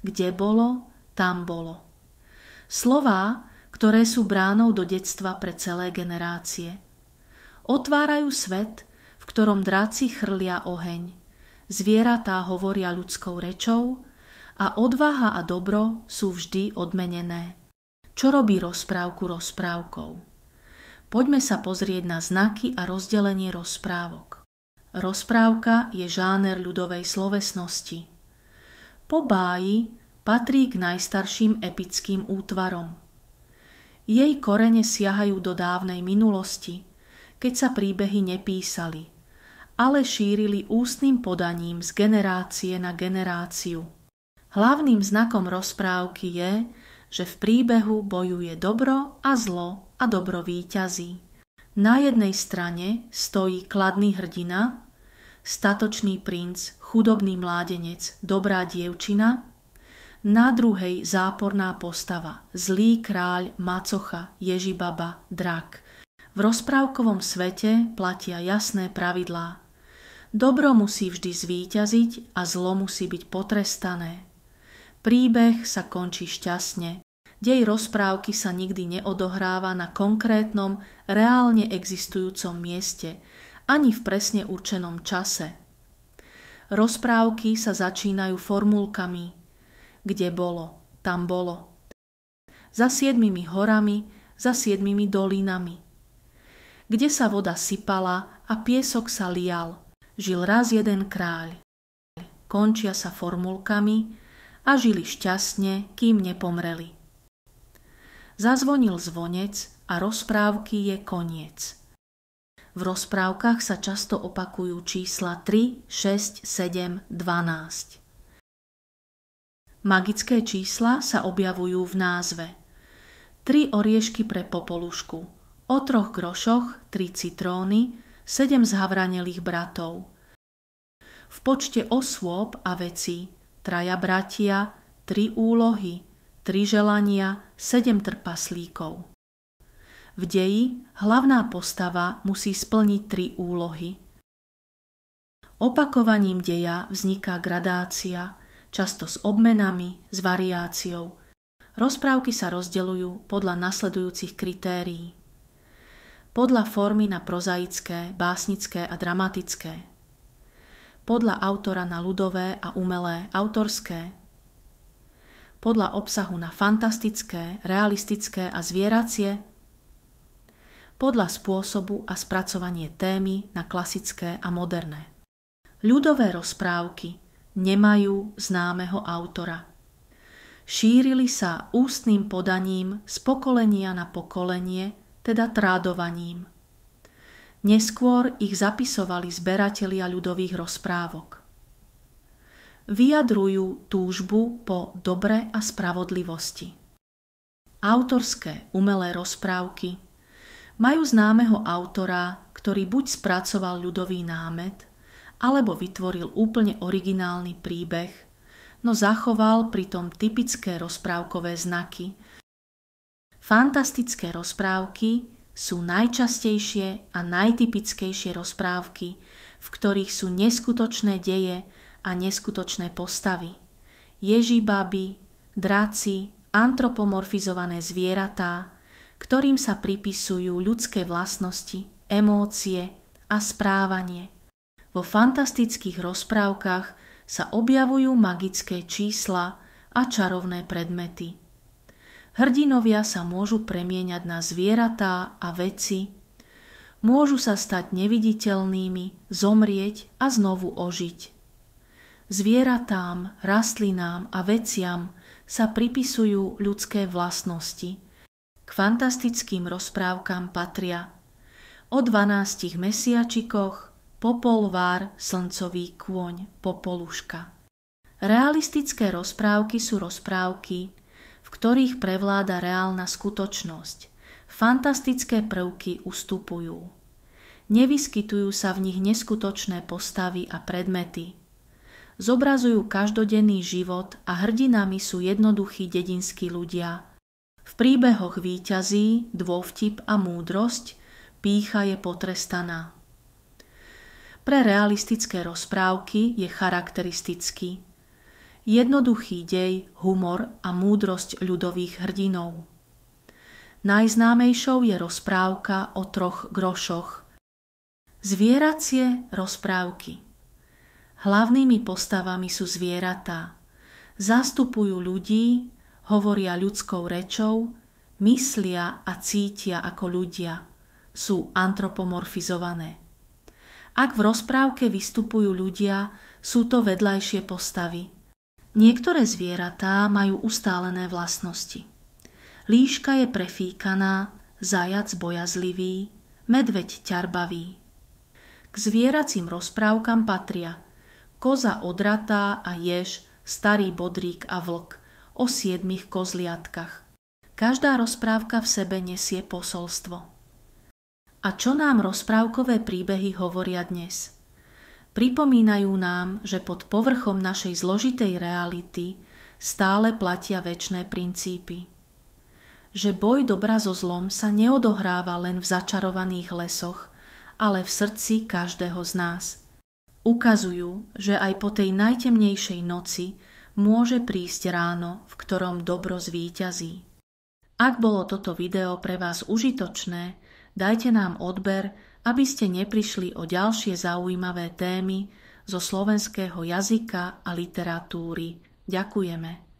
Kde bolo, tam bolo. Slová, ktoré sú bránou do detstva pre celé generácie. Otvárajú svet, v ktorom dráci chrlia oheň, zvieratá hovoria ľudskou rečou a odvaha a dobro sú vždy odmenené. Čo robí rozprávku rozprávkou? Poďme sa pozrieť na znaky a rozdelenie rozprávok. Rozprávka je žáner ľudovej slovesnosti. Po báji patrí k najstarším epickým útvarom. Jej korene siahajú do dávnej minulosti, keď sa príbehy nepísali, ale šírili ústnym podaním z generácie na generáciu. Hlavným znakom rozprávky je, že v príbehu bojuje dobro a zlo a dobro víťazí. Na jednej strane stojí kladný hrdina, statočný princ, chudobný mládenec, dobrá dievčina, na druhej záporná postava, zlý kráľ, macocha, ježibaba, drak. V rozprávkovom svete platia jasné pravidlá. Dobro musí vždy zvíťaziť a zlo musí byť potrestané. Príbeh sa končí šťastne. Dej rozprávky sa nikdy neodohráva na konkrétnom, reálne existujúcom mieste, ani v presne určenom čase. Rozprávky sa začínajú formulkami kde bolo, tam bolo. Za 7 horami, za 7 dolinami. Kde sa voda sypala a piesok sa lial, žil raz jeden kráľ. Končia sa formulkami a žili šťastne, kým nepomreli. Zazvonil zvonec a rozprávky je koniec. V rozprávkach sa často opakujú čísla 3, 6, 7, 12. Magické čísla sa objavujú v názve. 3 oriešky pre popolušku, o 3 grošoch 3 citróny, 7 zhavranelých bratov. V počte osôb a vecí 3 bratia, 3 úlohy, 3 želania, 7 trpaslíkov. V deji hlavná postava musí splniť 3 úlohy. Opakovaním deja vzniká gradácia, často s obmenami, s variáciou. Rozprávky sa rozdeľujú podľa nasledujúcich kritérií. Podľa formy na prozaické, básnické a dramatické. Podľa autora na ľudové a umelé, autorské. Podľa obsahu na fantastické, realistické a zvieracie. Podľa spôsobu a spracovanie témy na klasické a moderné. Ľudové rozprávky nemajú známeho autora. Šírili sa ústnym podaním z pokolenia na pokolenie, teda trádovaním. Neskôr ich zapisovali zberatelia ľudových rozprávok. Vyjadrujú túžbu po dobre a spravodlivosti. Autorské umelé rozprávky majú známeho autora, ktorý buď spracoval ľudový námet, alebo vytvoril úplne originálny príbeh, no zachoval pritom typické rozprávkové znaky. Fantastické rozprávky sú najčastejšie a najtypickejšie rozprávky, v ktorých sú neskutočné deje a neskutočné postavy. Ježibaby, draci, antropomorfizované zvieratá, ktorým sa pripisujú ľudské vlastnosti, emócie a správanie. Vo fantastických rozprávkach sa objavujú magické čísla a čarovné predmety. Hrdinovia sa môžu premieňať na zvieratá a veci, môžu sa stať neviditeľnými, zomrieť a znovu ožiť. Zvieratám, rastlinám a veciam sa pripisujú ľudské vlastnosti. K fantastickým rozprávkam patria o 12 mesiačikoch, Popolvár, slncový kôň, popoluška. Realistické rozprávky sú rozprávky, v ktorých prevláda reálna skutočnosť. Fantastické prvky ustupujú. Nevyskytujú sa v nich neskutočné postavy a predmety. Zobrazujú každodenný život a hrdinami sú jednoduchí dedinskí ľudia. V príbehoch víťazí dôvtip a múdrosť, pýcha je potrestaná. Pre realistické rozprávky je charakteristický jednoduchý dej, humor a múdrosť ľudových hrdinov. Najznámejšou je rozprávka o 3 grošoch. Zvieracie rozprávky. Hlavnými postavami sú zvieratá. Zastupujú ľudí, hovoria ľudskou rečou, myslia a cítia ako ľudia. Sú antropomorfizované. Ak v rozprávke vystupujú ľudia, sú to vedľajšie postavy. Niektoré zvieratá majú ustálené vlastnosti. Líška je prefíkaná, zajac bojazlivý, medveď ťarbavý. K zvieracím rozprávkam patria koza odratá a jež, starý bodrík a vlk o 7 kozliatkách. Každá rozprávka v sebe nesie posolstvo. A čo nám rozprávkové príbehy hovoria dnes? Pripomínajú nám, že pod povrchom našej zložitej reality stále platia večné princípy. Že boj dobra so zlom sa neodohráva len v začarovaných lesoch, ale v srdci každého z nás. Ukazujú, že aj po tej najtemnejšej noci môže prísť ráno, v ktorom dobro zvíťazí. Ak bolo toto video pre vás užitočné, dajte nám odber, aby ste neprišli o ďalšie zaujímavé témy zo slovenského jazyka a literatúry. Ďakujeme.